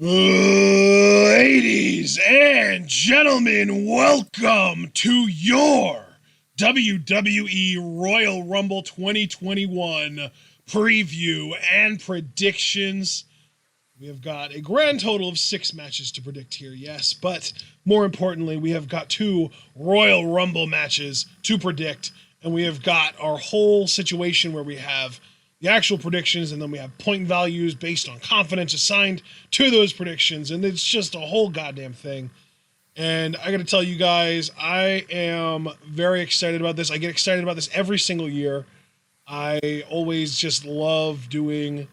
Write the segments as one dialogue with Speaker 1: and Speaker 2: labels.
Speaker 1: Ladies and gentlemen, welcome to your WWE Royal Rumble 2021 preview and predictions. We have got a grand total of 6 matches to predict here, yes, but more importantly, we have got 2 Royal Rumble matches to predict, and we have got our whole situation where we have the actual predictions, and then we have point values based on confidence assigned to those predictions, and it's just a whole goddamn thing. And I gotta tell you guys, I am very excited about this. I get excited about this every single year. I always just love doing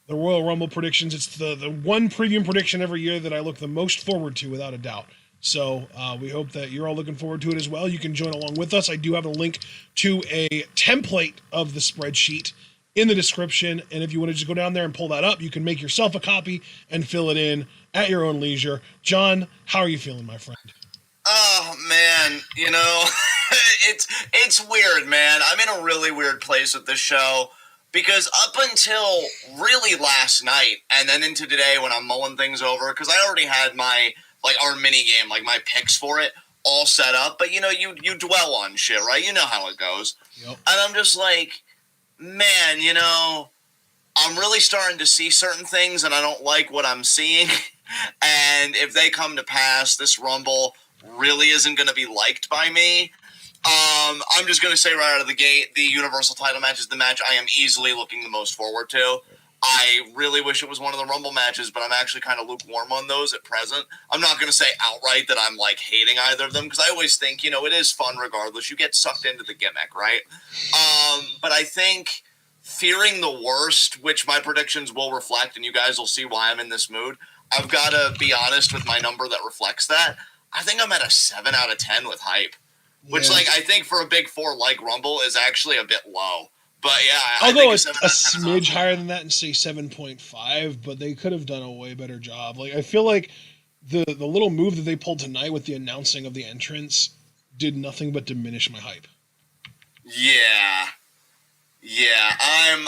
Speaker 1: the Royal Rumble predictions. It's the one preview prediction every year that I look the most forward to, without a doubt. So we hope that you're all looking forward to it as well. You can join along with us. I do have a link to a template of the spreadsheet in the description, and if you want to just go down there and pull that up, you can make yourself a copy and fill it in at your own leisure. John, how are you feeling, my friend?
Speaker 2: Oh man, it's weird, man. I'm in a really weird place with this show because up until really last night and then into today when I'm mulling things over, because I already had my our mini game, my picks for it all set up, but you dwell on shit, right? You know how it goes. Yep. And I'm just like, man, I'm really starting to see certain things and I don't like what I'm seeing. And if they come to pass, this Rumble really isn't going to be liked by me. I'm just going to say right out of the gate, the Universal title match is the match I am easily looking the most forward to. I really wish it was one of the Rumble matches, but I'm actually kind of lukewarm on those at present. I'm not going to say outright that I'm hating either of them, because I always think, it is fun regardless. You get sucked into the gimmick, right? But I think fearing the worst, which my predictions will reflect, and you guys will see why I'm in this mood, I've got to be honest with my number that reflects that. I think I'm at a 7 out of 10 with hype, which I think for a Big Four like Rumble is actually a bit low. But yeah,
Speaker 1: I'll go a smidge higher than that and say 7.5, but they could have done a way better job. I feel like the little move that they pulled tonight with the announcing of the entrance did nothing but diminish my hype.
Speaker 2: Yeah, I'm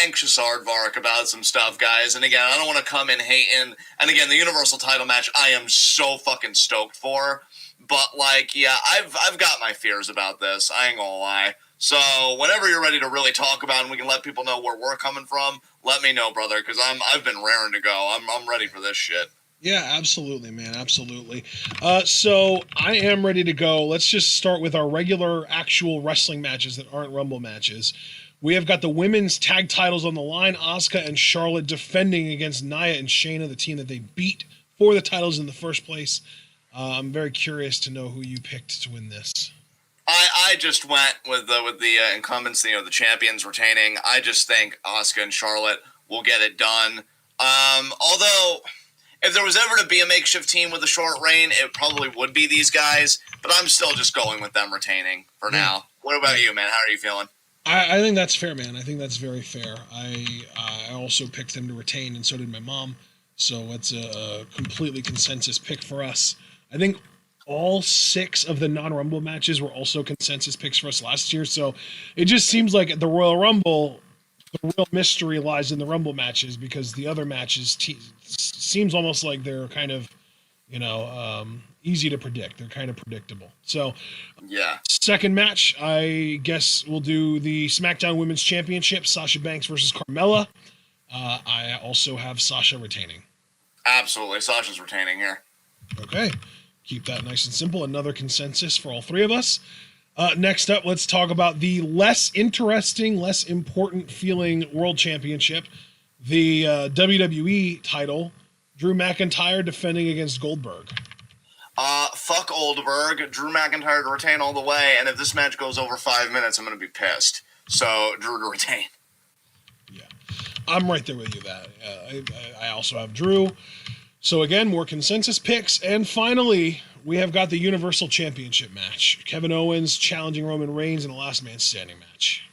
Speaker 2: anxious aardvark about some stuff, guys. And again, I don't want to come in hating. And again, the Universal title match, I am so fucking stoked for. But I've got my fears about this. I ain't gonna lie. So whenever you're ready to really talk about it and we can let people know where we're coming from, let me know, brother, because I've been raring to go. I'm ready for this shit.
Speaker 1: Yeah, absolutely, man, absolutely. So I am ready to go. Let's just start with our regular, actual wrestling matches that aren't Rumble matches. We have got the women's tag titles on the line. Asuka and Charlotte defending against Nia and Shayna, the team that they beat for the titles in the first place. I'm very curious to know who you picked to win this.
Speaker 2: I just went with the incumbents, the champions retaining. I just think Asuka and Charlotte will get it done. Although, if there was ever to be a makeshift team with a short reign, it probably would be these guys. But I'm still just going with them retaining for now. What about you, man? How are you feeling?
Speaker 1: I think that's fair, man. I think that's very fair. I also picked them to retain, and so did my mom. So it's a completely consensus pick for us. I think all 6 of the non-Rumble matches were also consensus picks for us last year. So it just seems like at the Royal Rumble, the real mystery lies in the Rumble matches, because the other matches seems almost like they're kind of, easy to predict. They're kind of predictable. So
Speaker 2: yeah.
Speaker 1: Second match, I guess we'll do the Smackdown Women's Championship, Sasha Banks versus Carmella. I also have Sasha retaining.
Speaker 2: Absolutely. Sasha's retaining here.
Speaker 1: Okay. Keep that nice and simple. Another consensus for all 3 of us. Next up, let's talk about the less interesting, less important feeling World Championship. The WWE title. Drew McIntyre defending against Goldberg.
Speaker 2: Fuck Goldberg. Drew McIntyre to retain all the way. And if this match goes over 5 minutes, I'm going to be pissed. So, Drew to retain.
Speaker 1: Yeah. I'm right there with you. I also have Drew. So again, more consensus picks. And finally, we have got the Universal Championship match. Kevin Owens challenging Roman Reigns in a last man standing match.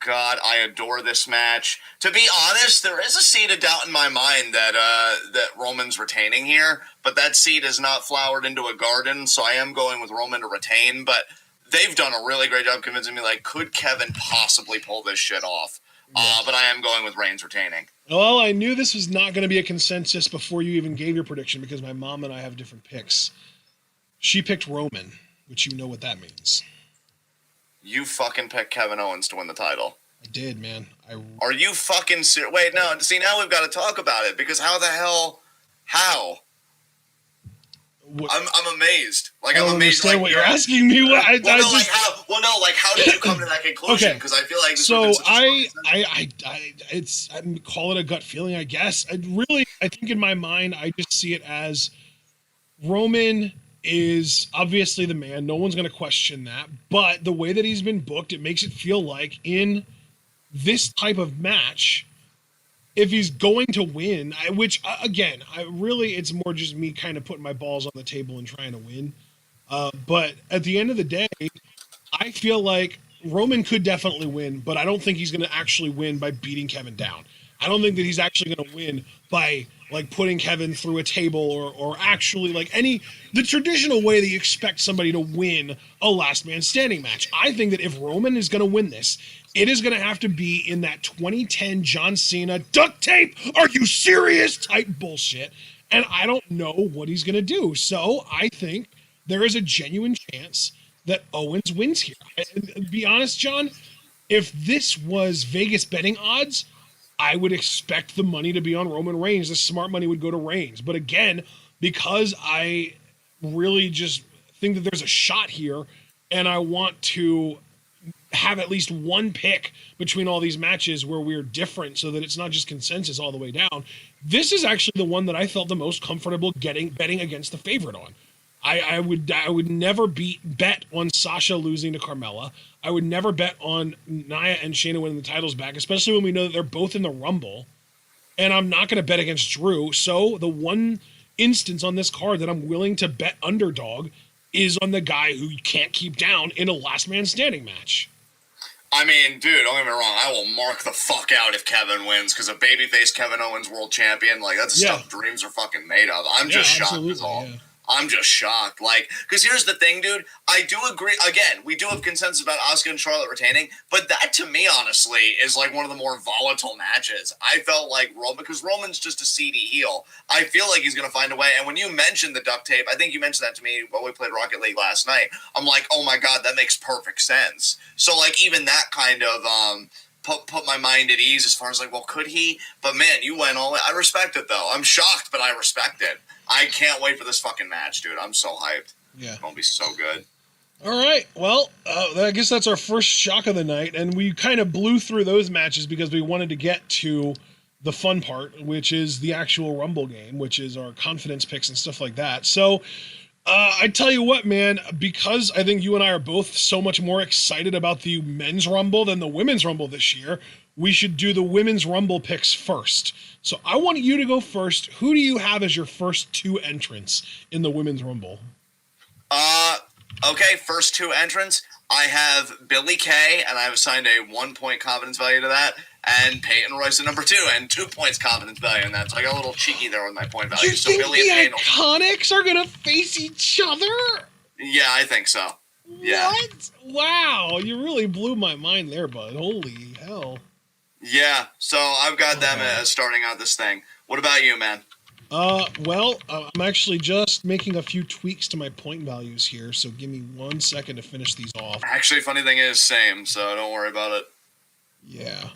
Speaker 2: God, I adore this match. To be honest, there is a seed of doubt in my mind that Roman's retaining here, but that seed is not flowered into a garden, so I am going with Roman to retain. But they've done a really great job convincing me, could Kevin possibly pull this shit off? But I am going with Reigns retaining.
Speaker 1: Well, I knew this was not going to be a consensus before you even gave your prediction because my mom and I have different picks. She picked Roman, which you know what that means.
Speaker 2: You fucking picked Kevin Owens to win the title.
Speaker 1: I did, man.
Speaker 2: Are you fucking serious? Wait, no. See, now we've got to talk about it because how the hell? How? I'm amazed. Like, I'm amazed.
Speaker 1: Understand what you're asking me.
Speaker 2: How did you come to that conclusion? Because I feel like this
Speaker 1: I call it a gut feeling, I guess. I think in my mind, I just see it as Roman is obviously the man. No one's going to question that. But the way that he's been booked, it makes it feel like in this type of match, if he's going to win, it's more just me kind of putting my balls on the table and trying to win. But at the end of the day, I feel like Roman could definitely win, but I don't think he's going to actually win by beating Kevin down. I don't think that he's actually going to win by like putting Kevin through a table or actually like the traditional way that you expect somebody to win a last man standing match. I think that if Roman is going to win this, it is going to have to be in that 2010 John Cena duct tape, are you serious type bullshit. And I don't know what he's going to do. So I think there is a genuine chance that Owens wins here. And be honest, John, if this was Vegas betting odds, I would expect the money to be on Roman Reigns. The smart money would go to Reigns. But again, because I really just think that there's a shot here and I want to have at least one pick between all these matches where we're different so that it's not just consensus all the way down, this is actually the one that I felt the most comfortable betting against the favorite on. I would never bet on Sasha losing to Carmella. I would never bet on Nia and Shayna winning the titles back, especially when we know that they're both in the Rumble. And I'm not going to bet against Drew. So the one instance on this card that I'm willing to bet underdog is on the guy who you can't keep down in a last man standing match.
Speaker 2: I mean, dude, don't get me wrong. I will mark the fuck out if Kevin wins because a babyface Kevin Owens world champion, like that's the stuff dreams are fucking made of. I'm just shocked as all. Yeah. I'm just shocked. Like, because here's the thing, dude. I do agree. Again, we do have consensus about Asuka and Charlotte retaining, but that to me, honestly, is like one of the more volatile matches. I felt like because Roman's just a seedy heel. I feel like he's going to find a way. And when you mentioned the duct tape, I think you mentioned that to me while we played Rocket League last night. I'm like, oh my God, that makes perfect sense. So, like, even that kind of put my mind at ease as far as like, well, could he? But man, you went all in. I respect it, though. I'm shocked, but I respect it. I can't wait for this fucking match, dude. I'm so hyped.
Speaker 1: Yeah.
Speaker 2: It's going to be so good.
Speaker 1: All right. Well, I guess that's our first shock of the night, and we kind of blew through those matches because we wanted to get to the fun part, which is the actual Rumble game, which is our confidence picks and stuff like that. So I tell you what, man, because I think you and I are both so much more excited about the men's Rumble than the women's Rumble this year, we should do the women's Rumble picks first. So I want you to go first. Who do you have as your first two entrants in the women's Rumble?
Speaker 2: Okay, first two entrants. I have Billie Kay, and I've assigned a 1 point confidence value to that, and Peyton Royce at number 2, and 2 points confidence value in that. So I got a little cheeky there with my point value.
Speaker 1: You think the Iconics are going to face each other?
Speaker 2: Yeah, I think so. Yeah.
Speaker 1: What? Wow, you really blew my mind there, bud. Holy hell.
Speaker 2: Yeah, so I've got them as starting out this thing. What about you, man?
Speaker 1: I'm actually just making a few tweaks to my point values here, so give me 1 second to finish these off.
Speaker 2: Actually, funny thing is, same, so don't worry about it.
Speaker 1: Yeah.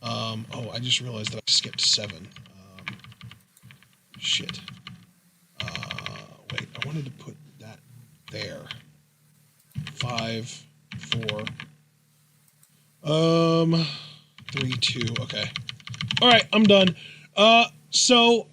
Speaker 1: I just realized that I skipped 7. Shit. Wait, I wanted to put that there. 5, 4. 3, 2, okay. All right, I'm done. So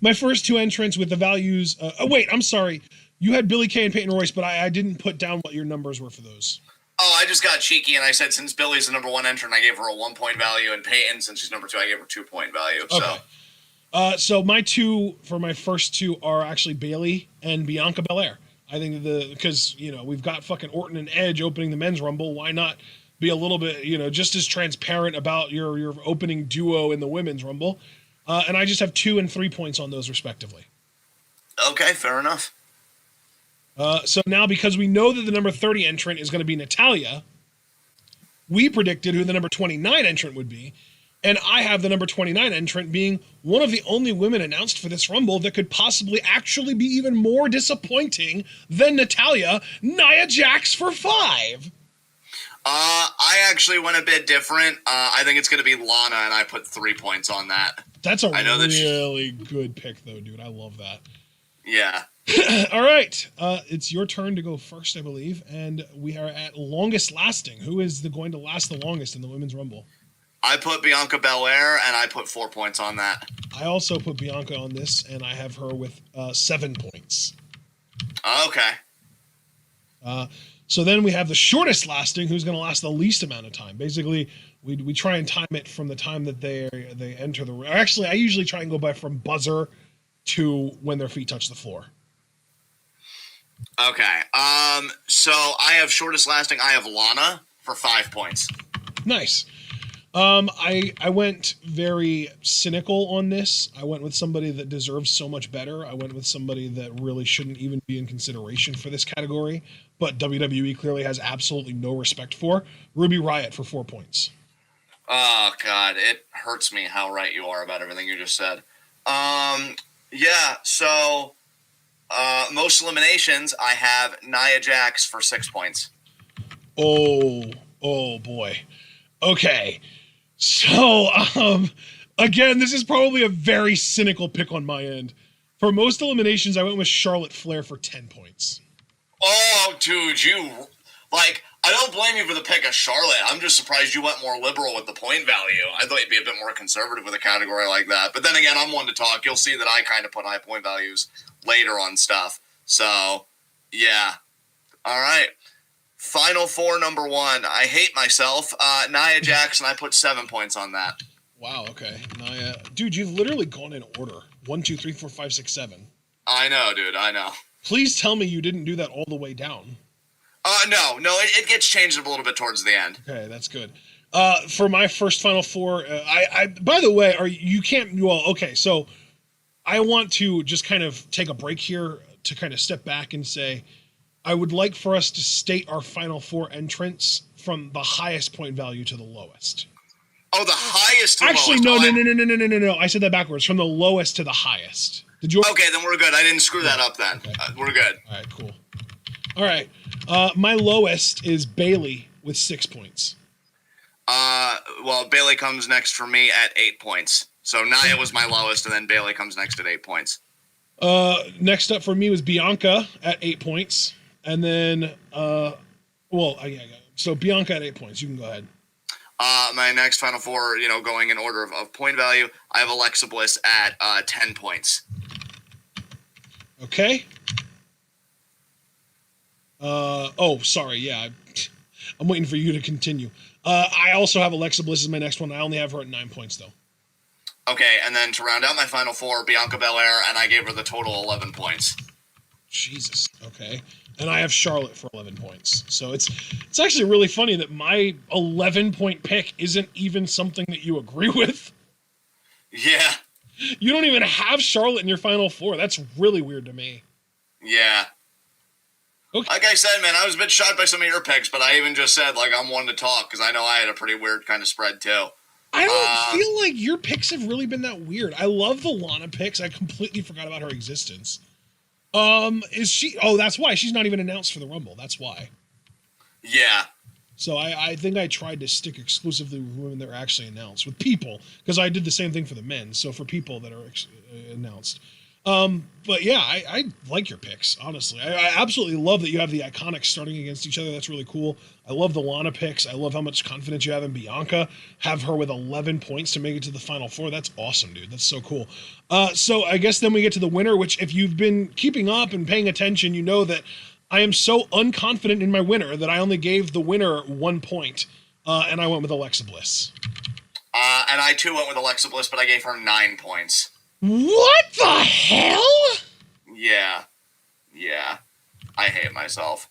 Speaker 1: my first two entrants with the values. Wait, I'm sorry. You had Billie Kay and Peyton Royce, but I didn't put down what your numbers were for those.
Speaker 2: Oh, I just got cheeky and I said since Billie's the number 1 entrant, I gave her a 1 point value, and Peyton, since she's number 2, I gave her 2 point value.
Speaker 1: Okay. So my two for my first two are actually Bayley and Bianca Belair. I think because we've got fucking Orton and Edge opening the men's Rumble. Why not be a little bit just as transparent about your opening duo in the women's Rumble? And I just have 2 and 3 points on those respectively.
Speaker 2: Okay, fair enough.
Speaker 1: So now, because we know that the number 30 entrant is going to be Natalya, we predicted who the number 29 entrant would be. And I have the number 29 entrant being one of the only women announced for this Rumble that could possibly actually be even more disappointing than Natalya, Nia Jax for 5.
Speaker 2: I actually went a bit different. I think it's going to be Lana, and I put 3 points on that.
Speaker 1: That's a really good pick, though, dude. I love that.
Speaker 2: Yeah.
Speaker 1: All right. It's your turn to go first, I believe. And we are at longest lasting. Who is going to last the longest in the Women's Rumble?
Speaker 2: I put Bianca Belair, and I put 4 points on that.
Speaker 1: I also put Bianca on this, and I have her with 7 points.
Speaker 2: Okay.
Speaker 1: So then we have the shortest lasting, who's going to last the least amount of time. Basically, we try and time it from the time that they enter the... Actually, I usually try and go by from buzzer to when their feet touch the floor.
Speaker 2: Okay. So I have shortest lasting. I have Lana for 5 points.
Speaker 1: Nice. I went very cynical on this. I went with somebody that deserves so much better. I went with somebody that really shouldn't even be in consideration for this category, but WWE clearly has absolutely no respect for. Ruby Riott for 4 points.
Speaker 2: Oh, God. It hurts me how right you are about everything you just said. Yeah, so most eliminations, I have Nia Jax for 6 points.
Speaker 1: Oh boy. Okay. So, again, this is probably a very cynical pick on my end. For most eliminations, I went with Charlotte Flair for 10 points.
Speaker 2: Oh, dude, I don't blame you for the pick of Charlotte. I'm just surprised you went more liberal with the point value. I thought you'd be a bit more conservative with a category like that. But then again, I'm one to talk. You'll see that I kind of put high point values later on stuff. So, yeah. All right. Final 4, number 1. I hate myself. Nia Jax, and I put 7 points on that.
Speaker 1: Wow, okay. Nia. Dude, you've literally gone in order. 1, 2, 3, 4, 5, 6, 7.
Speaker 2: I know, dude. I know.
Speaker 1: Please tell me you didn't do that all the way down.
Speaker 2: No. It gets changed a little bit towards the end.
Speaker 1: Okay, that's good. For my first Final 4, I by the way, so I want to just kind of take a break here to kind of step back and say, I would like for us to state our Final 4 entrants from the highest point value to the lowest.
Speaker 2: Oh, the highest to
Speaker 1: Actually,
Speaker 2: lowest.
Speaker 1: No. I said that backwards. From the lowest to the highest. Did you?
Speaker 2: Okay, then we're good. I didn't screw that up then.
Speaker 1: Okay.
Speaker 2: We're good.
Speaker 1: All right, cool. All right. My lowest is Bayley with 6 points.
Speaker 2: Well, Bayley comes next for me at 8 points. So Nia was my lowest, and then Bayley comes next at 8 points.
Speaker 1: Next up for me was Bianca at 8 points. And then, so Bianca at 8 points. You can go ahead.
Speaker 2: My next Final 4, going in order of point value, I have Alexa Bliss at 10 points.
Speaker 1: Okay. Sorry. Yeah, I'm waiting for you to continue. I also have Alexa Bliss as my next one. I only have her at 9 points, though.
Speaker 2: Okay, and then to round out my Final 4, Bianca Belair, and I gave her the total 11 points.
Speaker 1: Jesus. Okay. And I have Charlotte for 11 points. So it's actually really funny that my 11-point pick isn't even something that you agree with.
Speaker 2: Yeah.
Speaker 1: You don't even have Charlotte in your Final 4. That's really weird to me.
Speaker 2: Yeah.
Speaker 1: Okay.
Speaker 2: Like I said, man, I was a bit shocked by some of your picks, but I even just said, I'm one to talk, because I know I had a pretty weird kind of spread, too.
Speaker 1: I don't feel like your picks have really been that weird. I love the Lana picks. I completely forgot about her existence. Is she... Oh, that's why. She's not even announced for the Rumble. That's why.
Speaker 2: Yeah.
Speaker 1: So I think I tried to stick exclusively with women that are actually announced. With people. Because I did the same thing for the men. So for people that are announced. But yeah, I like your picks, honestly. I absolutely love that you have the Iconics starting against each other. That's really cool. I love the Lana picks. I love how much confidence you have in Bianca. Have her with 11 points to make it to the Final 4. That's awesome, dude. That's so cool. So I guess then we get to the winner, which if you've been keeping up and paying attention, you know that I am so unconfident in my winner that I only gave the winner 1 point, and I went with Alexa Bliss.
Speaker 2: And I, too, went with Alexa Bliss, but I gave her 9 points.
Speaker 1: What the hell?
Speaker 2: Yeah. I hate myself.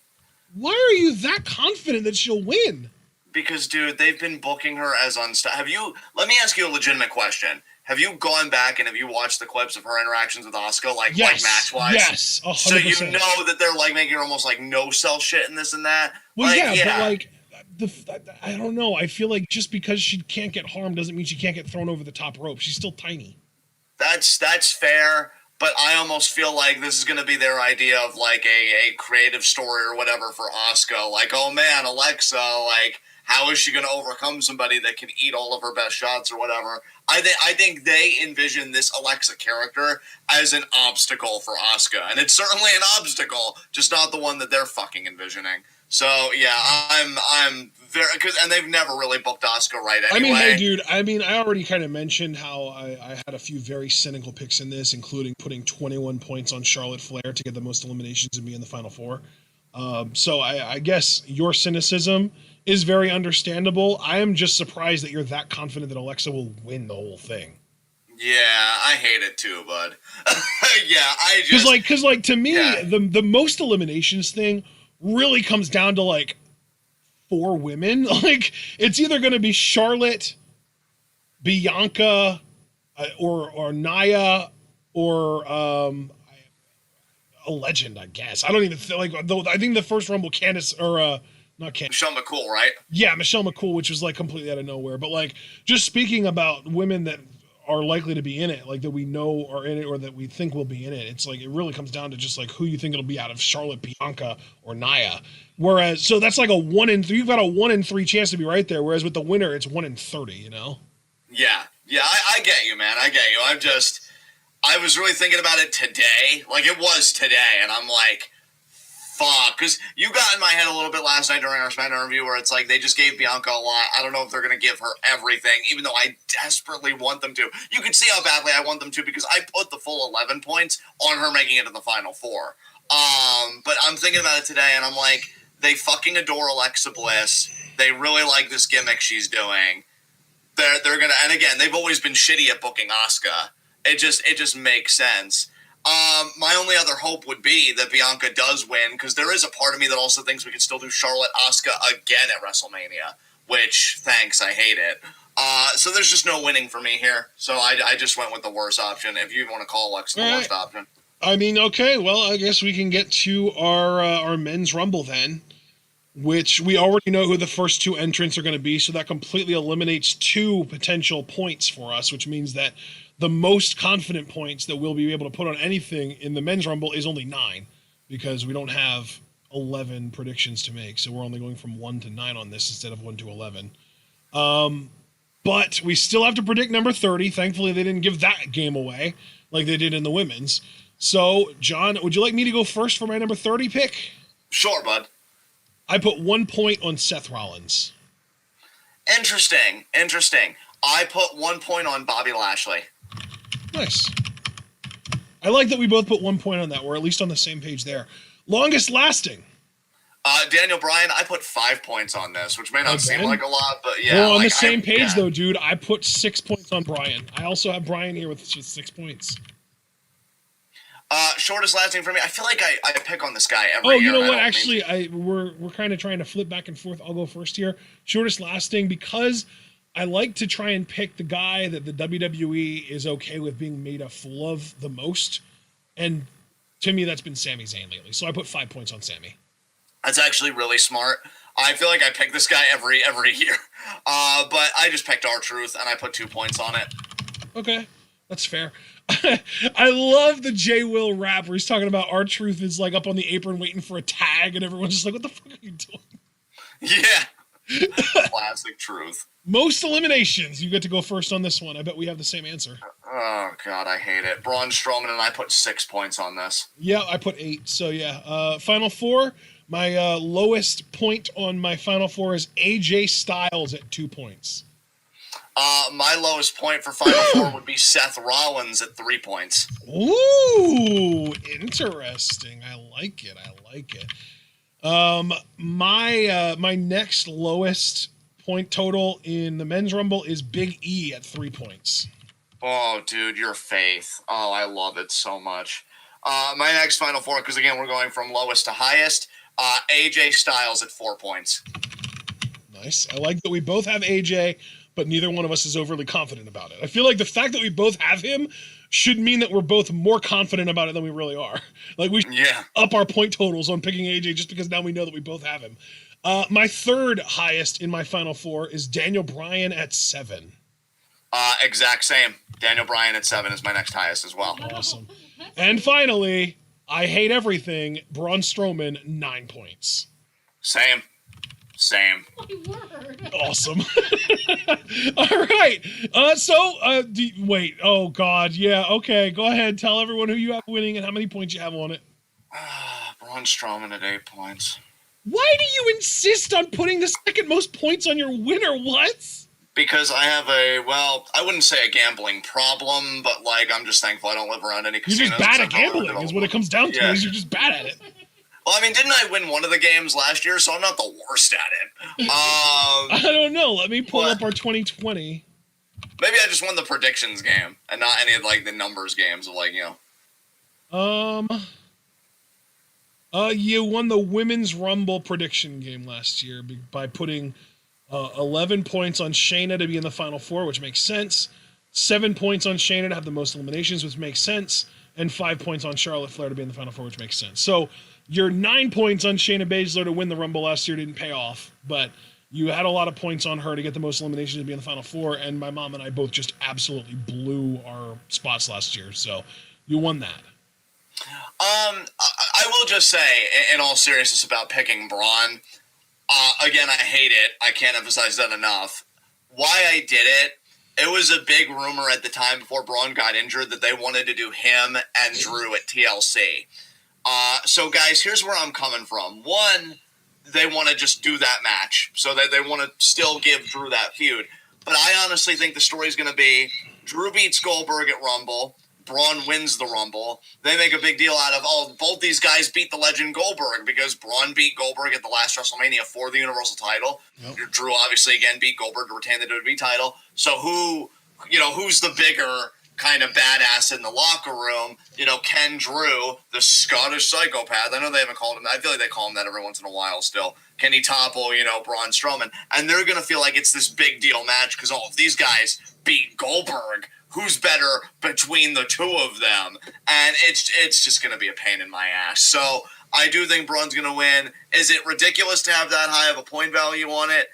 Speaker 1: Why are you that confident that she'll win?
Speaker 2: Because, dude, they've been booking her as unstoppable. Let me ask you a legitimate question. Have you gone back and have you watched the clips of her interactions with Asuka, like match-wise?
Speaker 1: Yes, 100%.
Speaker 2: So you know that they're, making her almost, no-sell shit and this and that?
Speaker 1: Well, but, I don't know. I feel like just because she can't get harmed doesn't mean she can't get thrown over the top rope. She's still tiny.
Speaker 2: That's fair, but I almost feel like this is going to be their idea of like a creative story or whatever for Asuka. Like, oh man, Alexa, like, how is she going to overcome somebody that can eat all of her best shots or whatever? I think they envision this Alexa character as an obstacle for Asuka, and it's certainly an obstacle, just not the one that they're fucking envisioning. So yeah, I'm very and they've never really booked Asuka right anyway.
Speaker 1: I mean, hey, dude. I mean, I already kind of mentioned how I had a few very cynical picks in this, including putting 21 points on Charlotte Flair to get the most eliminations and be in the final four. So I guess your cynicism is very understandable. I am just surprised that you're that confident that Alexa will win the whole thing.
Speaker 2: Yeah, I hate it too, bud. Yeah, I just
Speaker 1: because to me, the most eliminations thing really comes down to like 4 women. Like, it's either going to be Charlotte, Bianca, or Nia, or a legend, I guess. I don't even feel like, though. I think the first Rumble, Candice, or not Candice,
Speaker 2: Michelle McCool, right?
Speaker 1: Yeah, Michelle McCool, which was like completely out of nowhere. But like, just speaking about women that are likely to be in it, like that we know are in it or that we think will be in it, it's like it really comes down to just like who you think it'll be out of Charlotte, Bianca, or Nia. Whereas, so that's like a 1 in 3. You've got a 1 in 3 chance to be right there. Whereas with the winner, it's 1 in 30. You know?
Speaker 2: Yeah, I get you, man. I get you. I was really thinking about it today. Like, it was today, and I'm like, fuck. Because you got in my head a little bit last night during our Smackdown review where it's like they just gave Bianca a lot. I don't know if they're going to give her everything, even though I desperately want them to. You can see how badly I want them to because I put the full 11 points on her making it to the Final Four. But I'm thinking about it today, and I'm like, they fucking adore Alexa Bliss. They really like this gimmick she's doing. They're going to, and again, they've always been shitty at booking Asuka. It just makes sense. My only other hope would be that Bianca does win, because there is a part of me that also thinks we could still do Charlotte Asuka again at WrestleMania, which, thanks, I hate it. So there's just no winning for me here. So I just went with the worst option, if you want to call Alexa the worst option.
Speaker 1: I mean, okay, well, I guess we can get to our men's Rumble then, which we already know who the first 2 entrants are going to be, so that completely eliminates 2 potential points for us, which means that the most confident points that we'll be able to put on anything in the men's Rumble is only 9, because we don't have 11 predictions to make, so we're only going from 1 to 9 on this instead of 1 to 11. But we still have to predict number 30. Thankfully, they didn't give that game away like they did in the women's. So, John, would you like me to go first for my number 30 pick?
Speaker 2: Sure, bud.
Speaker 1: I put 1 point on Seth Rollins.
Speaker 2: Interesting. I put 1 point on Bobby Lashley.
Speaker 1: Nice. I like that we both put 1 point on that. We're at least on the same page there. Longest lasting.
Speaker 2: Daniel Bryan, I put 5 points on this, which may not seem like a lot, but yeah.
Speaker 1: We're on the same page, though, dude. I put 6 points on Bryan. I also have Bryan here with just 6 points.
Speaker 2: Shortest lasting for me. I feel like I pick on this guy every year.
Speaker 1: Oh, you know what? Actually, we're kind of trying to flip back and forth. I'll go first here. Shortest lasting, because I like to try and pick the guy that the WWE is okay with being made a fool of the most. And to me, that's been Sami Zayn lately. So I put 5 points on Sami.
Speaker 2: That's actually really smart. I feel like I pick this guy every year. But I just picked R-Truth, and I put 2 points on it. Okay,
Speaker 1: that's fair. I love the J. Will rap where he's talking about R-Truth is like up on the apron waiting for a tag, and everyone's just like, what the fuck are you doing?
Speaker 2: Yeah. Classic Truth.
Speaker 1: Most eliminations. You get to go first on this one. I bet we have the same answer.
Speaker 2: Oh, God, I hate it. Braun Strowman and I put 6 points on this.
Speaker 1: Yeah, I put 8. So, yeah. Final 4. My lowest point on my Final 4 is AJ Styles at 2 points.
Speaker 2: My lowest point for Final 4 would be Seth Rollins at 3 points.
Speaker 1: Ooh, interesting. I like it. My next lowest point total in the men's Rumble is Big E at 3 points.
Speaker 2: Oh, dude, your faith. Oh, I love it so much. My next Final 4, because again, we're going from lowest to highest, AJ Styles at 4 points.
Speaker 1: Nice. I like that we both have AJ, but neither one of us is overly confident about it. I feel like the fact that we both have him should mean that we're both more confident about it than we really are. Like, we should up our point totals on picking AJ just because now we know that we both have him. My third highest in my Final Four is Daniel Bryan at 7.
Speaker 2: Exact same. Daniel Bryan at 7 is my next highest as well.
Speaker 1: Awesome. And finally, I hate everything. Braun Strowman, 9 points.
Speaker 2: Same.
Speaker 3: My word.
Speaker 1: Awesome. All right. Wait. Oh, God. Yeah. Okay. Go ahead. Tell everyone who you have winning and how many points you have on it.
Speaker 2: Braun Strowman at 8 points.
Speaker 1: Why do you insist on putting the second most points on your winner? What?
Speaker 2: Because I have I wouldn't say a gambling problem, but I'm just thankful I don't live around any casinos.
Speaker 1: You're just bad at gambling is what it comes down to. Yeah. Is you're just bad at it.
Speaker 2: Well, I mean, didn't I win one of the games last year? So I'm not the worst at it.
Speaker 1: I don't know. Let me pull up our 2020.
Speaker 2: Maybe I just won the predictions game and not any of the numbers games of
Speaker 1: You won the Women's Rumble prediction game last year by putting 11 points on Shayna to be in the Final Four, which makes sense. 7 points on Shayna to have the most eliminations, which makes sense. And 5 points on Charlotte Flair to be in the Final Four, which makes sense. So your 9 points on Shayna Baszler to win the Rumble last year didn't pay off, but you had a lot of points on her to get the most eliminations to be in the Final Four, and my mom and I both just absolutely blew our spots last year. So you won that.
Speaker 2: I will just say, in all seriousness about picking Braun, again, I hate it. I can't emphasize that enough. Why I did it, it was a big rumor at the time before Braun got injured that they wanted to do him and Drew at TLC. So, guys, here's where I'm coming from. One, they want to just do that match, so that they want to still give Drew that feud. But I honestly think the story's going to be Drew beats Goldberg at Rumble. Braun wins the Rumble. They make a big deal out of, both these guys beat the legend Goldberg because Braun beat Goldberg at the last WrestleMania for the Universal title. Yep. Drew obviously again beat Goldberg to retain the WWE title. So who's the bigger kind of badass in the locker room? Ken Drew, the Scottish psychopath. I know they haven't called him that. I feel like they call him that every once in a while still. Can he topple, Braun Strowman? And they're going to feel like it's this big deal match because, if these guys beat Goldberg, who's better between the two of them? And it's just going to be a pain in my ass. So I do think Braun's going to win. Is it ridiculous to have that high of a point value on it?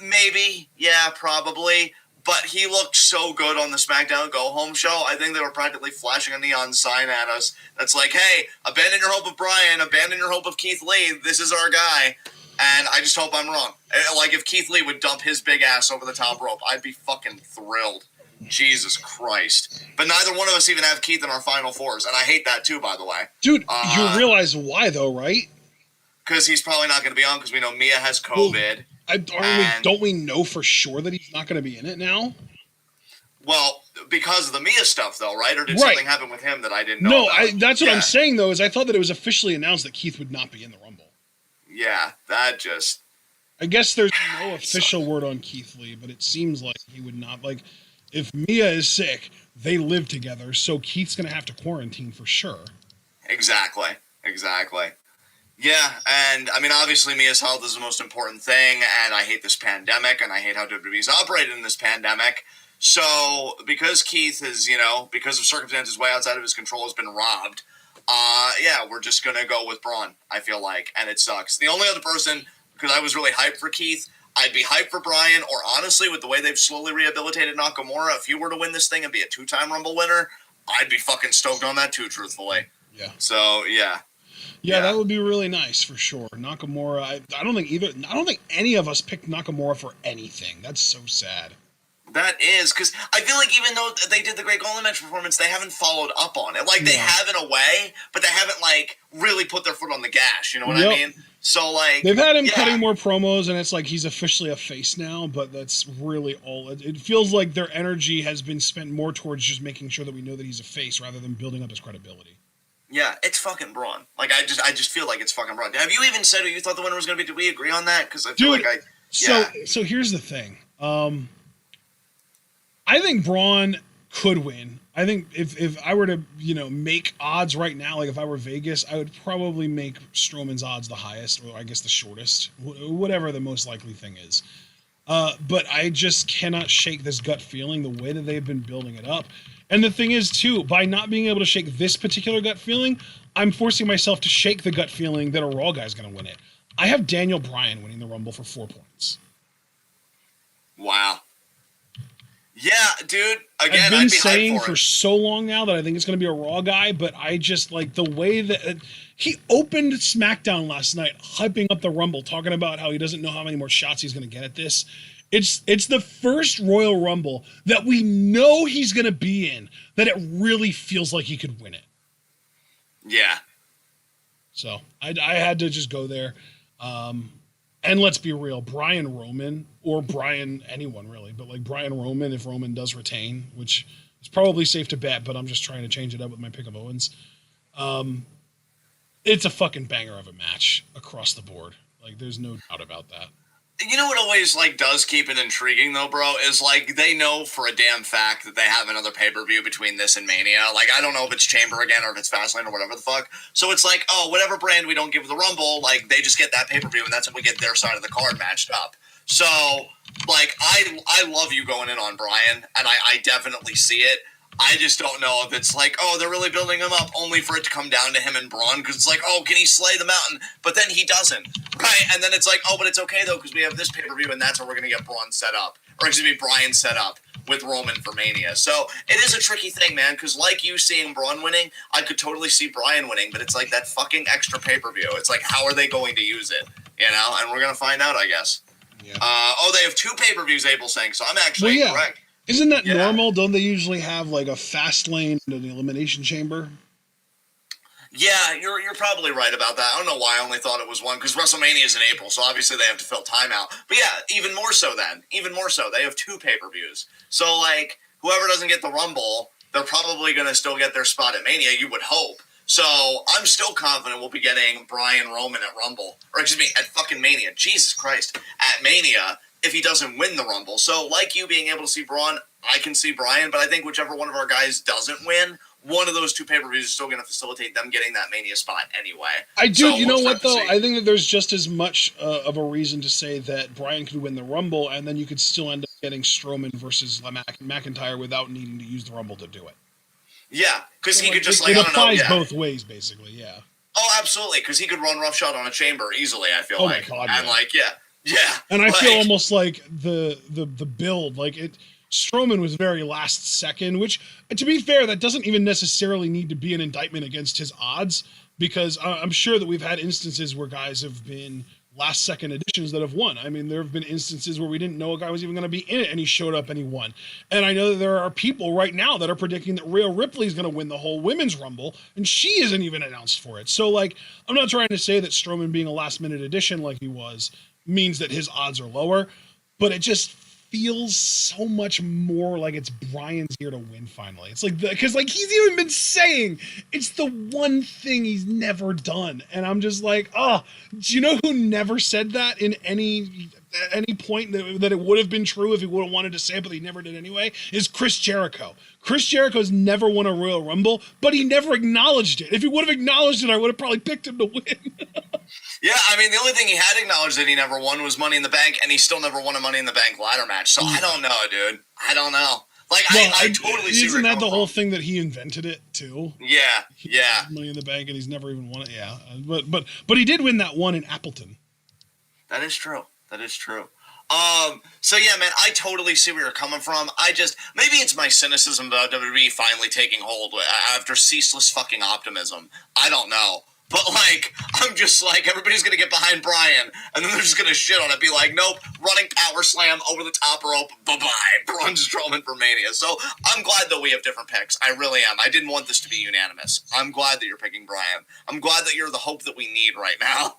Speaker 2: Maybe. Yeah, probably. But he looked so good on the Smackdown Go Home show. I think they were practically flashing a neon sign at us that's like, hey, abandon your hope of Bryan, abandon your hope of Keith Lee. This is our guy. And I just hope I'm wrong. If Keith Lee would dump his big ass over the top rope, I'd be fucking thrilled. Jesus Christ. But neither one of us even have Keith in our Final Fours, and I hate that too, by the way.
Speaker 1: Dude, you realize why, though, right?
Speaker 2: Because he's probably not going to be on, because we know Mia has COVID.
Speaker 1: Well, don't we know for sure that he's not going to be in it now?
Speaker 2: Well, because of the Mia stuff, though, right? Or did something happen with him that I didn't know about?
Speaker 1: That's what I'm saying, though, is I thought that it was officially announced that Keith would not be in the Rumble.
Speaker 2: Yeah, that just...
Speaker 1: I guess there's no official word on Keith Lee, but it seems like he would not, if Mia is sick, they live together, so Keith's going to have to quarantine for sure.
Speaker 2: Exactly. Yeah, and I mean, obviously Mia's health is the most important thing, and I hate this pandemic, and I hate how WWE's operated in this pandemic. So, because Keith is, because of circumstances way outside of his control, has been robbed, we're just going to go with Braun, I feel like, and it sucks. The only other person, because I was really hyped for Keith, I'd be hyped for Bryan, or honestly, with the way they've slowly rehabilitated Nakamura, if he were to win this thing and be a 2-time Rumble winner, I'd be fucking stoked on that too, truthfully.
Speaker 1: Yeah.
Speaker 2: So, yeah.
Speaker 1: Yeah, that would be really nice for sure. Nakamura, I don't think any of us picked Nakamura for anything. That's so sad.
Speaker 2: That is, because I feel like even though they did the Great Golden Match performance, they haven't followed up on it. They have in a way, but they haven't, really put their foot on the gas, you know what I mean? So,
Speaker 1: they've had him cutting more promos, and it's like he's officially a face now, but that's really all. It feels like their energy has been spent more towards just making sure that we know that he's a face rather than building up his credibility.
Speaker 2: Yeah, it's fucking Braun. I just feel like it's fucking Braun. Have you even said who you thought the winner was going to be? Did we agree on that? Because I feel
Speaker 1: So here's the thing. I think Braun could win. I think if I were to, make odds right now, if I were Vegas, I would probably make Strowman's odds the highest, or I guess the shortest, whatever the most likely thing is. But I just cannot shake this gut feeling the way that they've been building it up. And the thing is, too, by not being able to shake this particular gut feeling, I'm forcing myself to shake the gut feeling that a Raw guy's going to win it. I have Daniel Bryan winning the Rumble for 4 points.
Speaker 2: Wow. Yeah, dude. Again,
Speaker 1: I've been
Speaker 2: I'd be
Speaker 1: saying
Speaker 2: hyped for
Speaker 1: for
Speaker 2: it.
Speaker 1: so long now that I think it's going to be a Raw guy, but I just like the way that he opened SmackDown last night, hyping up the Rumble, talking about how he doesn't know how many more shots he's going to get at this. It's the first Royal Rumble that we know he's going to be in that it really feels like he could win it.
Speaker 2: Yeah.
Speaker 1: So I had to just go there. And let's be real, Brian Roman, or Brian anyone really, but like Brian Roman, if Roman does retain, which is probably safe to bet, but I'm just trying to change it up with my pick of Owens. It's a fucking banger of a match across the board. Like, there's no doubt about that.
Speaker 2: You know what always like does keep it intriguing though, bro, is like they know for a damn fact that they have another pay-per-view between this and Mania. Like, I don't know if it's Chamber again or if it's Fastlane or whatever the fuck. So it's like, oh, whatever brand we don't give the Rumble, like they just get that pay-per-view and that's when we get their side of the card matched up. So like I love you going in on Brian, and I definitely see it. I just don't know if it's like, oh, they're really building him up only for it to come down to him and Braun, because it's like, oh, can he slay the mountain? But then he doesn't, right? And then it's like, oh, but it's okay, though, because we have this pay-per-view, and that's where we're going to get Braun set up. Or, excuse me, Brian set up with Roman for Mania. So it is a tricky thing, man, because like you seeing Braun winning, I could totally see Brian winning, but it's like that fucking extra pay-per-view. It's like, how are they going to use it? You know? And we're going to find out, I guess.
Speaker 1: Yeah.
Speaker 2: They have 2 pay-per-views, Abel saying, so I'm actually correct.
Speaker 1: Isn't that normal? Don't they usually have like a fast lane and an elimination chamber?
Speaker 2: Yeah, you're probably right about that. I don't know why I only thought it was one, because WrestleMania is in April, so obviously they have to fill time out. But yeah, even more so, they have 2 pay-per-views. So like, whoever doesn't get the Rumble, they're probably going to still get their spot at Mania, you would hope. So I'm still confident we'll be getting Brian Roman at Rumble, or excuse me, at fucking Mania. Jesus Christ, at Mania, if he doesn't win the Rumble. So, like you being able to see Braun, I can see Brian, but I think whichever one of our guys doesn't win, one of those 2 pay-per-views is still going to facilitate them getting that Mania spot anyway.
Speaker 1: I do. So you know what, though? I think that there's just as much of a reason to say that Brian could win the Rumble, and then you could still end up getting Strowman versus McIntyre without needing to use the Rumble to do it.
Speaker 2: Yeah, because he could just,
Speaker 1: it applies both ways, basically, yeah.
Speaker 2: Oh, absolutely, because he could run roughshod on a chamber easily, I feel like.
Speaker 1: Oh, my God,
Speaker 2: and, yeah.
Speaker 1: And I feel almost like the build, like Strowman was very last second, which, to be fair, that doesn't even necessarily need to be an indictment against his odds, because I'm sure that we've had instances where guys have been last second additions that have won. I mean, there have been instances where we didn't know a guy was even going to be in it and he showed up and he won. And I know that there are people right now that are predicting that Rhea Ripley is going to win the whole women's Rumble, and she isn't even announced for it. So, like, I'm not trying to say that Strowman being a last minute addition like he was means that his odds are lower, but it just feels so much more like it's Brian's year to win finally. It's like, because like he's even been saying it's the one thing he's never done, and I'm just like, oh, do you know who never said that in any point that it would have been true if he would have wanted to say it, but he never did anyway? Is Chris Jericho. Chris Jericho's never won a Royal Rumble, but he never acknowledged it. If he would have acknowledged it, I would have probably picked him to win.
Speaker 2: Yeah, I mean, the only thing he had acknowledged that he never won was Money in the Bank, and he still never won a Money in the Bank ladder match. So I don't know, dude. I don't know. Like, well, I totally see.
Speaker 1: Isn't that the whole thing that he invented it too?
Speaker 2: Yeah.
Speaker 1: Money in the Bank, and he's never even won it. Yeah, but he did win that one in Appleton.
Speaker 2: That is true. So yeah, man, I totally see where you're coming from. Maybe it's my cynicism about WWE finally taking hold after ceaseless fucking optimism. I don't know. But, like, I'm just like, everybody's going to get behind Brian, and then they're just going to shit on it, be like, nope, running power slam over the top rope, bye-bye, Braun Strowman for Mania. So I'm glad that we have different picks. I really am. I didn't want this to be unanimous. I'm glad that you're picking Brian. I'm glad that you're the hope that we need right now.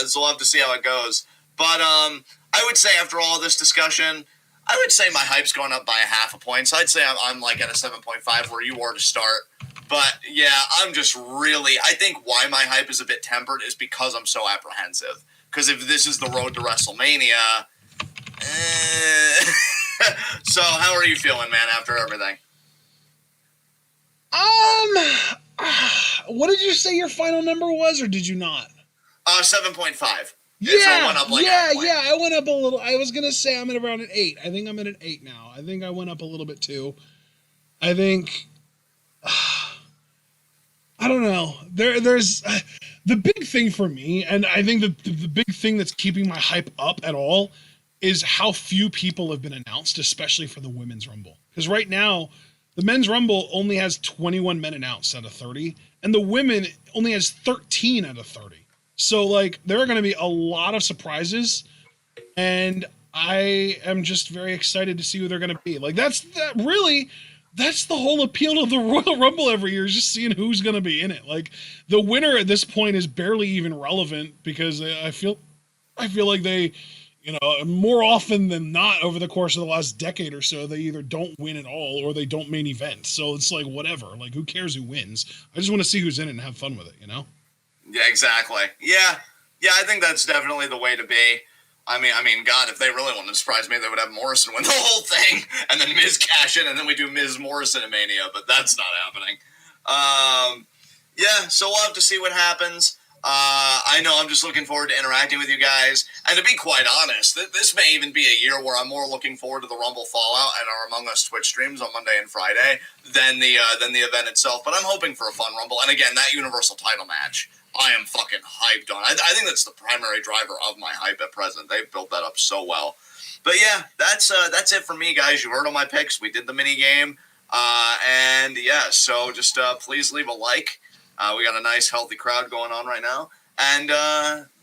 Speaker 2: So we'll have to see how it goes. But I would say after all this discussion, I would say my hype's going up by 0.5 point. So I'd say I'm like at a 7.5 where you were to start. But yeah, I'm just really, I think why my hype is a bit tempered is because I'm so apprehensive. Because if this is the road to WrestleMania, so how are you feeling, man, after everything?
Speaker 1: What did you say your final number was, or did you not?
Speaker 2: 7.5.
Speaker 1: Yeah,
Speaker 2: so I went up like
Speaker 1: I went up a little. I was going to say I'm at around an 8. I think I'm at an 8 now. I think I went up a little bit too. I think I don't know. There's the big thing for me, and I think the big thing that's keeping my hype up at all is how few people have been announced, especially for the Women's Rumble. Because right now, the Men's Rumble only has 21 men announced out of 30, and the women only has 13 out of 30. So, like, there are going to be a lot of surprises, and I am just very excited to see who they're going to be. Like, that's the whole appeal of the Royal Rumble every year, is just seeing who's going to be in it. Like, the winner at this point is barely even relevant because I feel like they, more often than not over the course of the last decade or so, they either don't win at all or they don't main event. So it's like, whatever. Like, who cares who wins? I just want to see who's in it and have fun with it,
Speaker 2: Yeah, exactly. Yeah, I think that's definitely the way to be. I mean, God, if they really wanted to surprise me, they would have Morrison win the whole thing, and then Miz cash in, and then we do Miz Morrison at Mania, but that's not happening. Yeah, so we'll have to see what happens. I know I'm just looking forward to interacting with you guys, and to be quite honest, this may even be a year where I'm more looking forward to the Rumble Fallout and our Among Us Twitch streams on Monday and Friday than the event itself, but I'm hoping for a fun Rumble, and again, that Universal title match, I am fucking hyped on. I think that's the primary driver of my hype at present. They've built that up so well. But yeah, that's it for me, guys. You heard all my picks. We did the mini game, and yeah. So just please leave a like. We got a nice, healthy crowd going on right now, and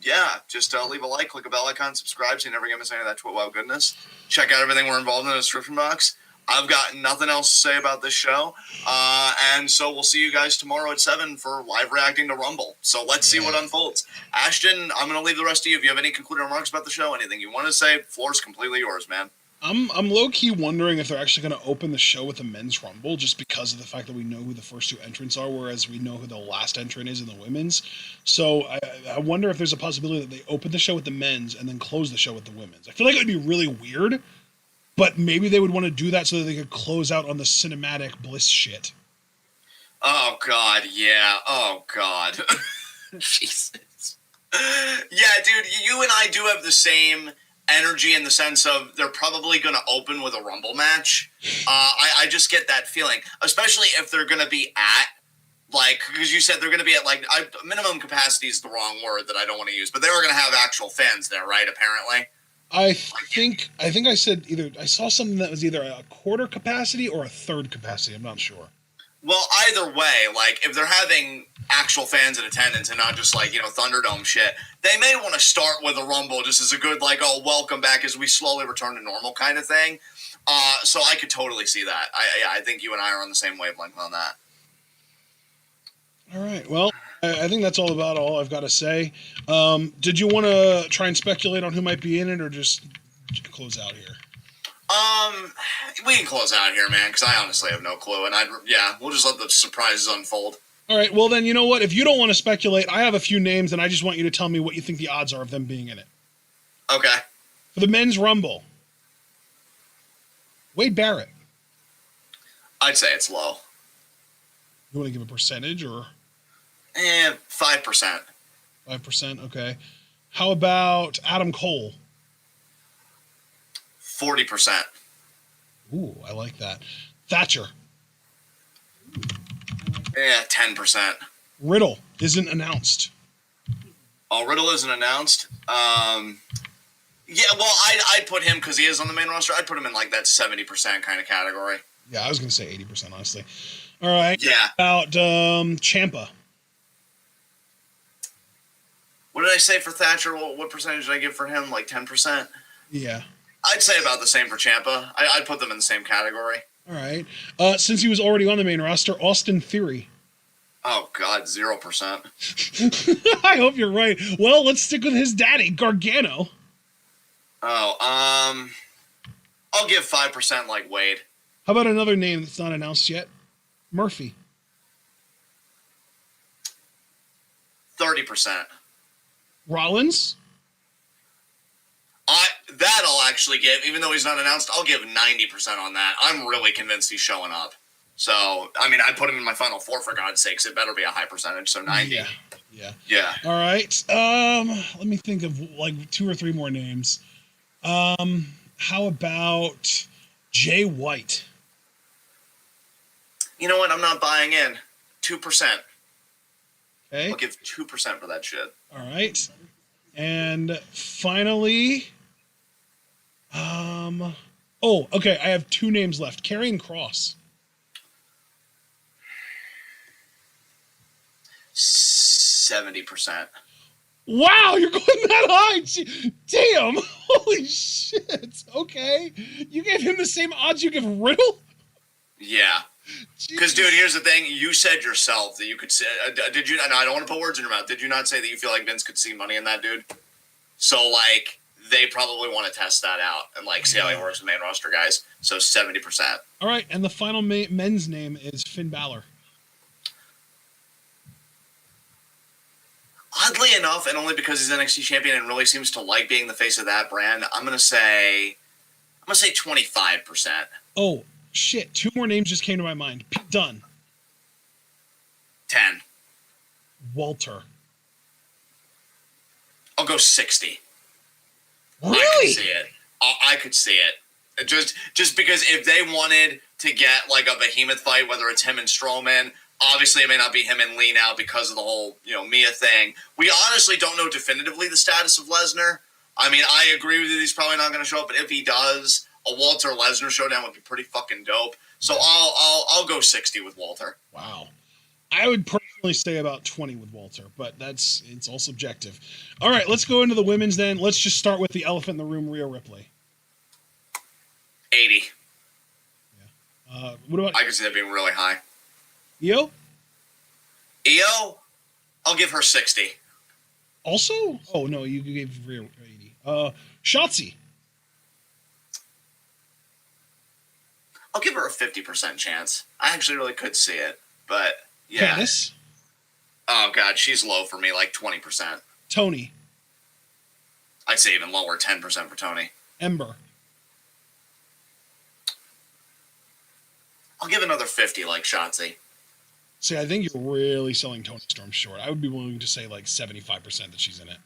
Speaker 2: yeah, just leave a like, click a bell icon, subscribe, so you never get miss any of that wow goodness. Check out everything we're involved in the description box. I've got nothing else to say about this show. And so we'll see you guys tomorrow at 7 for live reacting to Rumble. So let's see what unfolds. Ashton, I'm going to leave the rest to you. If you have any concluding remarks about the show, anything you want to say, floor's completely yours, man.
Speaker 1: I'm low-key wondering if they're actually going to open the show with the Men's Rumble, just because of the fact that we know who the first two entrants are, whereas we know who the last entrant is in the women's. So I wonder if there's a possibility that they open the show with the men's and then close the show with the women's. I feel like it would be really weird, but maybe they would want to do that so that they could close out on the cinematic Bliss shit.
Speaker 2: Oh, God, yeah. Oh, God. Jesus. Yeah, dude, you and I do have the same energy in the sense of they're probably going to open with a Rumble match. I just get that feeling, especially if they're going to be at, like, because you said they're going to be at, like, minimum capacity is the wrong word that I don't want to use, but they were going to have actual fans there, right, apparently?
Speaker 1: I think I said I saw something that was either a quarter capacity or a third capacity. I'm not sure.
Speaker 2: Well, either way, like, if they're having actual fans in attendance and not just, like, Thunderdome shit, they may want to start with a Rumble just as a good, like, oh, welcome back as we slowly return to normal kind of thing. So I could totally see that. I think you and I are on the same wavelength on that.
Speaker 1: All right. Well, I think that's all I've got to say. Did you want to try and speculate on who might be in it, or just close out here?
Speaker 2: We can close out here, man, because I honestly have no clue, and we'll just let the surprises unfold.
Speaker 1: All right. Well, then, you know what? If you don't want to speculate, I have a few names, and I just want you to tell me what you think the odds are of them being in it.
Speaker 2: Okay.
Speaker 1: For the Men's Rumble, Wade Barrett.
Speaker 2: I'd say it's low.
Speaker 1: You want to give a percentage, or?
Speaker 2: 5%.
Speaker 1: 5%, okay. How about Adam Cole?
Speaker 2: 40%.
Speaker 1: Ooh, I like that. Thatcher?
Speaker 2: 10%.
Speaker 1: Riddle isn't announced.
Speaker 2: Oh, Riddle isn't announced? Yeah, well, I'd put him, because he is on the main roster, I'd put him in, like, that 70% kind of category.
Speaker 1: Yeah, I was going to say 80%, honestly. All right.
Speaker 2: Yeah.
Speaker 1: About Ciampa?
Speaker 2: What did I say for Thatcher? What percentage did I give for him? Like 10%?
Speaker 1: Yeah.
Speaker 2: I'd say about the same for Ciampa. I'd put them in the same category.
Speaker 1: All right. Since he was already on the main roster, Austin Theory.
Speaker 2: Oh, God, 0%.
Speaker 1: I hope you're right. Well, let's stick with his daddy, Gargano.
Speaker 2: Oh, I'll give 5% like Wade.
Speaker 1: How about another name that's not announced yet? Murphy.
Speaker 2: 30%.
Speaker 1: Rollins?
Speaker 2: That I'll actually give, even though he's not announced, I'll give 90% on that. I'm really convinced he's showing up. So, I mean, I put him in my final four, for God's sakes. It better be a high percentage, so 90. Yeah. All
Speaker 1: right. Let me think of, like, 2 or 3 more names. How about Jay White?
Speaker 2: You know what? I'm not buying in. 2%.
Speaker 1: Okay.
Speaker 2: I'll give 2% for that shit.
Speaker 1: All right. And finally, okay, I have 2 names left. Karrion Kross.
Speaker 2: 70%.
Speaker 1: Wow, you're going that high. Damn. Holy shit. Okay. You gave him the same odds you give Riddle?
Speaker 2: Yeah. Because, dude, here's the thing. You said yourself that you could say, did you? No, I don't want to put words in your mouth. Did you not say that you feel like Vince could see money in that dude? So, like, they probably want to test that out and, like, see how he works with main roster guys. So, 70%.
Speaker 1: All right. And the final men's name is Finn Balor.
Speaker 2: Oddly enough, and only because he's NXT champion and really seems to like being the face of that brand, I'm gonna say 25%.
Speaker 1: Oh shit! 2 more names just came to my mind. Pete Dunne.
Speaker 2: 10.
Speaker 1: Walter.
Speaker 2: I'll go 60.
Speaker 1: Really?
Speaker 2: I could see it. I could see it. Just because if they wanted to get like a behemoth fight, whether it's him and Strowman. Obviously, it may not be him and Lee now because of the whole, Mia thing. We honestly don't know definitively the status of Lesnar. I mean, I agree with you. He's probably not going to show up, but if he does, a Walter Lesnar showdown would be pretty fucking dope. So I'll go 60 with Walter.
Speaker 1: Wow. I would personally say about 20 with Walter, but it's all subjective. All right, let's go into the women's then. Let's just start with the elephant in the room, Rhea Ripley.
Speaker 2: 80.
Speaker 1: Yeah. What about?
Speaker 2: I could see that being really high.
Speaker 1: Io?
Speaker 2: I'll give her 60.
Speaker 1: Also? Oh, no, you gave Rhea 80. Shotzi?
Speaker 2: I'll give her a 50% chance. I actually really could see it, but yeah.
Speaker 1: Candice?
Speaker 2: Oh, God, she's low for me, like 20%.
Speaker 1: Tony?
Speaker 2: I'd say even lower, 10% for Tony.
Speaker 1: Ember?
Speaker 2: I'll give another 50 like Shotzi.
Speaker 1: See, I think you're really selling Tony Storm short. I would be willing to say like 75% that she's in it.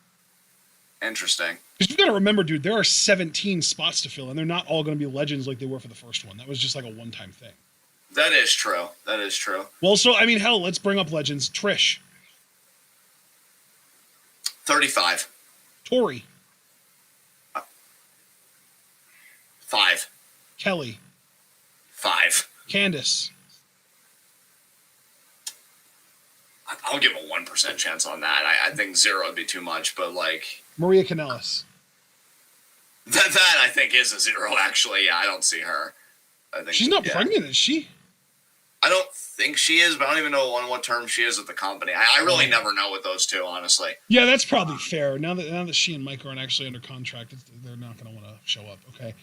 Speaker 2: Interesting.
Speaker 1: Because you've got to remember, dude, there are 17 spots to fill, and they're not all going to be legends like they were for the first one. That was just like a one-time thing.
Speaker 2: That is true.
Speaker 1: Well, so, I mean, hell, let's bring up legends. Trish.
Speaker 2: 35.
Speaker 1: Tori.
Speaker 2: 5.
Speaker 1: Kelly.
Speaker 2: 5.
Speaker 1: Candice.
Speaker 2: I'll give a 1% chance on that. I think 0 would be too much, but like
Speaker 1: Maria Kanellis.
Speaker 2: That I think is a 0. Actually, yeah, I don't see her. I think
Speaker 1: she's not pregnant, is she?
Speaker 2: I don't think she is, but I don't even know on what term she is with the company. I really never know with those two, honestly.
Speaker 1: Yeah, that's probably fair. Now that she and Mike aren't actually under contract, they're not going to want to show up. Okay.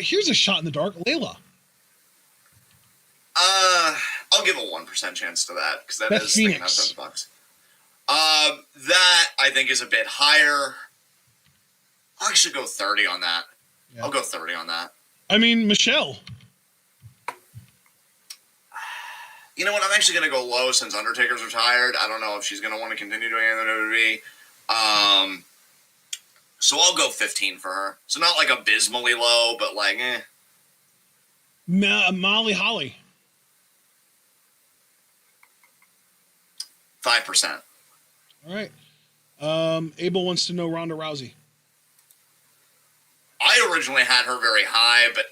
Speaker 1: Here's a shot in the dark. Layla.
Speaker 2: I'll give a 1% chance to that because that
Speaker 1: Beth
Speaker 2: is
Speaker 1: Phoenix.
Speaker 2: thinking outside the box. That I think is a bit higher. I should go 30 on that. Yeah. I'll go 30 on that.
Speaker 1: I mean, Michelle.
Speaker 2: You know what? I'm actually going to go low since Undertaker's retired. I don't know if she's going to want to continue doing it in the WWE. So I'll go 15 for her. So not like abysmally low, but like, eh.
Speaker 1: Molly Holly.
Speaker 2: 5%.
Speaker 1: All right. Abel wants to know Ronda Rousey.
Speaker 2: I originally had her very high, but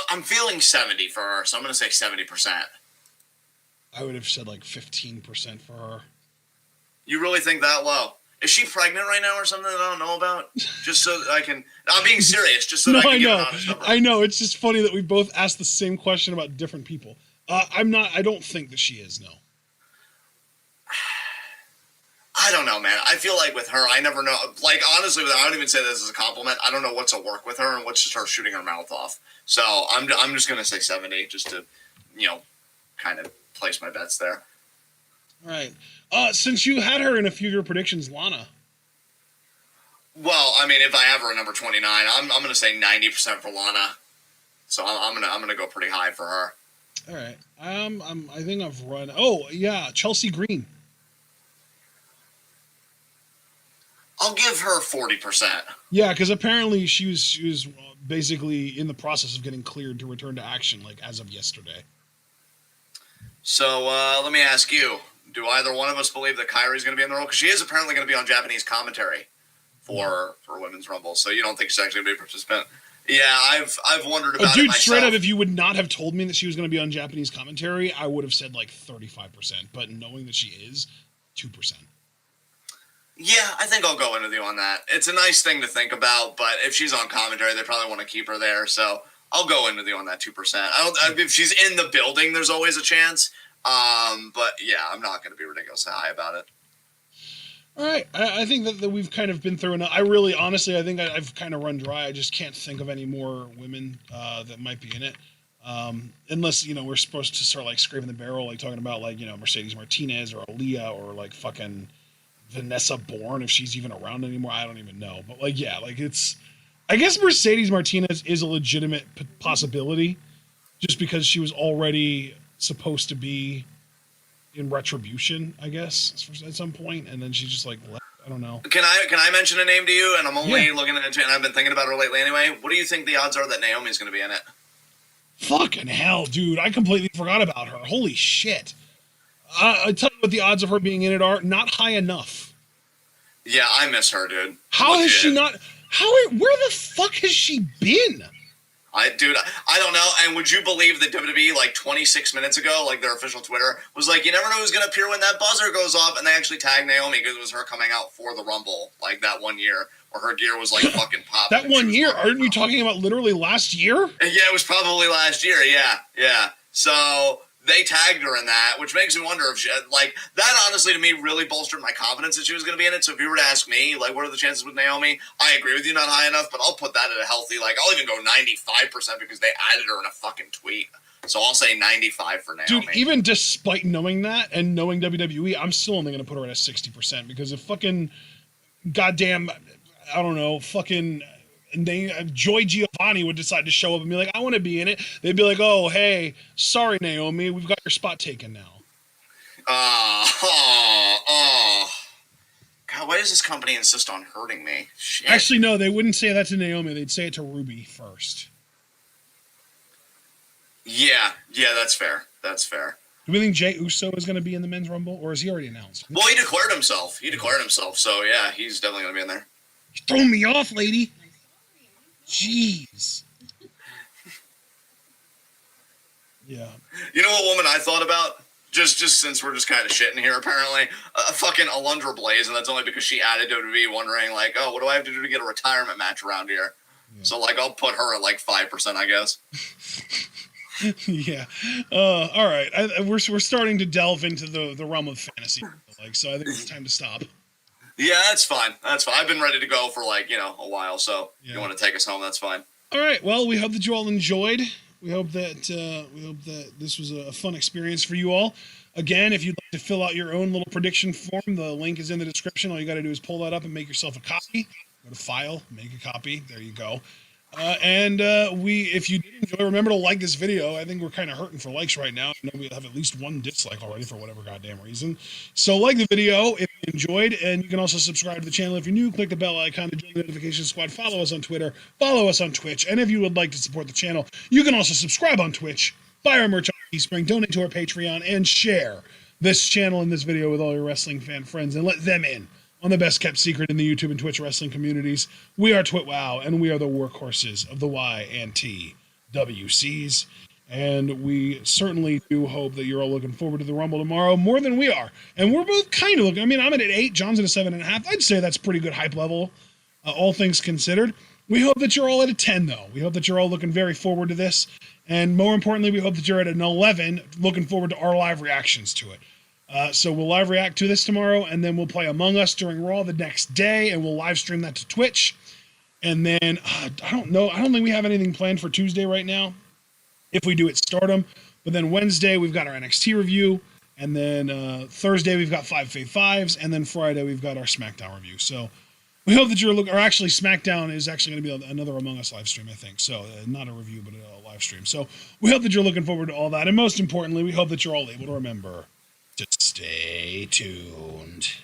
Speaker 2: I'm feeling 70 for her, so I'm going to say 70%.
Speaker 1: I would have said like 15% for her.
Speaker 2: You really think that low? Is she pregnant right now or something that I don't know about? Just so that I can... I'm being serious, just so that I can give an honest number.
Speaker 1: I know. It's just funny that we both asked the same question about different people. I don't think that she is, no.
Speaker 2: I don't know, man. I feel like with her, I never know. Like, honestly, I don't even say this as a compliment. I don't know what's to work with her and what's just her shooting her mouth off. So I'm just going to say 70 just to, kind of place my bets there.
Speaker 1: All right. Since you had her in a few of your predictions, Lana.
Speaker 2: Well, I mean, if I have her at number 29, I'm going to say 90% for Lana. So I'm gonna go pretty high for her.
Speaker 1: All right. I think I've run. Oh yeah, Chelsea Green.
Speaker 2: I'll give her 40%.
Speaker 1: Yeah, because apparently she was basically in the process of getting cleared to return to action, like as of yesterday.
Speaker 2: So let me ask you: do either one of us believe that Kairi's going to be in the role? Because she is apparently going to be on Japanese commentary for Women's Rumble. So you don't think she's actually going to be a participant? Yeah, I've wondered about it myself.
Speaker 1: Straight up, if you would not have told me that she was going to be on Japanese commentary, I would have said like 35%. But knowing that she is, 2%.
Speaker 2: Yeah, I think I'll go into you on that. It's a nice thing to think about, but if she's on commentary, they probably want to keep her there. So I'll go into you on that 2%. If she's in the building, there's always a chance. But yeah, I'm not going to be ridiculously high about it.
Speaker 1: All right, I think that we've kind of been through enough. I really, honestly, I think I've kind of run dry. I just can't think of any more women that might be in it. Unless, we're supposed to start, like, scraping the barrel, like, talking about, like, Mercedes Martinez or Aaliyah or, like, fucking Vanessa Bourne, if she's even around anymore. I don't even know. But, like, yeah, like, it's... I guess Mercedes Martinez is a legitimate possibility just because she was already supposed to be in Retribution, I guess, at some point, and then she just like left. I don't know.
Speaker 2: Can I mention a name to you? And I'm only looking at it, and I've been thinking about her lately anyway. What do you think the odds are that Naomi's going to be in it?
Speaker 1: Fucking hell, dude! I completely forgot about her. Holy shit! I tell you what, the odds of her being in it are not high enough.
Speaker 2: Yeah, I miss her, dude.
Speaker 1: How has she not? Where the fuck has she been?
Speaker 2: I don't know. And would you believe that WWE, like 26 minutes ago, like their official Twitter, was like, you never know who's going to appear when that buzzer goes off, and they actually tagged Naomi because it was her coming out for the Rumble, like that one year where her gear was like fucking popping.
Speaker 1: That one year? Aren't you talking about literally last year?
Speaker 2: Yeah, it was probably last year. Yeah. So they tagged her in that, which makes me wonder if she, like, that honestly to me really bolstered my confidence that she was going to be in it. So if you were to ask me, like, what are the chances with Naomi? I agree with you, not high enough, but I'll put that at a healthy, like, I'll even go 95% because they added her in a fucking tweet. So I'll say 95 for Naomi.
Speaker 1: Dude, even despite knowing that and knowing WWE, I'm still only going to put her at a 60% because if fucking goddamn, I don't know, fucking Joy Giovanni would decide to show up and be like, I want to be in it. They'd be like, oh, hey, sorry, Naomi, we've got your spot taken now.
Speaker 2: God, why does this company insist on hurting me? Shit.
Speaker 1: Actually, no, they wouldn't say that to Naomi. They'd say it to Ruby first.
Speaker 2: Yeah, that's fair.
Speaker 1: Do we think Jey Uso is going to be in the Men's Rumble, or is he already announced?
Speaker 2: Well, he declared himself. So yeah, he's definitely going to be in there.
Speaker 1: You're throwing me off, lady. Jeez. Yeah.
Speaker 2: You know what woman I thought about? Just since we're just kind of shitting here, apparently, fucking Alundra Blaze, and that's only because she added WWE, wondering like, oh, what do I have to do to get a retirement match around here? Yeah. So like, I'll put her at like 5%, I guess.
Speaker 1: Yeah. All right. We're starting to delve into the realm of fantasy, like, so I think it's time to stop.
Speaker 2: Yeah, that's fine. I've been ready to go for like, a while, so if you want to take us home, that's fine.
Speaker 1: All right. Well, we hope that you all enjoyed. We hope that this was a fun experience for you all. Again, if you'd like to fill out your own little prediction form, the link is in the description. All you got to do is pull that up and make yourself a copy. Go to File, make a copy. There you go. If you did enjoy, remember to like this video. I think we're kind of hurting for likes right now. I know we have at least one dislike already for whatever goddamn reason. So like the video if you enjoyed, and you can also subscribe to the channel if you're new. Click the bell icon to join the notification squad. Follow us on Twitter. Follow us on Twitch. And if you would like to support the channel, you can also subscribe on Twitch, buy our merch on Teespring, donate to our Patreon, and share this channel and this video with all your wrestling fan friends and let them in on the best kept secret in the YouTube and Twitch wrestling communities. We are TwitWow, and we are the workhorses of the Y and T WCs. And we certainly do hope that you're all looking forward to the Rumble tomorrow more than we are. And we're both kind of looking. I mean, I'm at an 8, John's at a 7.5. I'd say that's pretty good hype level, all things considered. We hope that you're all at a 10, though. We hope that you're all looking very forward to this. And more importantly, we hope that you're at an 11, looking forward to our live reactions to it. So we'll live react to this tomorrow, and then we'll play Among Us during Raw the next day, and we'll live stream that to Twitch. And then, I don't know. I don't think we have anything planned for Tuesday right now, if we do it Stardom. But then Wednesday, we've got our NXT review. And then Thursday, we've got 5 Fave 5s. And then Friday, we've got our SmackDown review. So we hope that you're looking, or actually SmackDown is actually going to be another Among Us live stream, I think. So not a review, but a live stream. So we hope that you're looking forward to all that. And most importantly, we hope that you're all able to remember to stay tuned.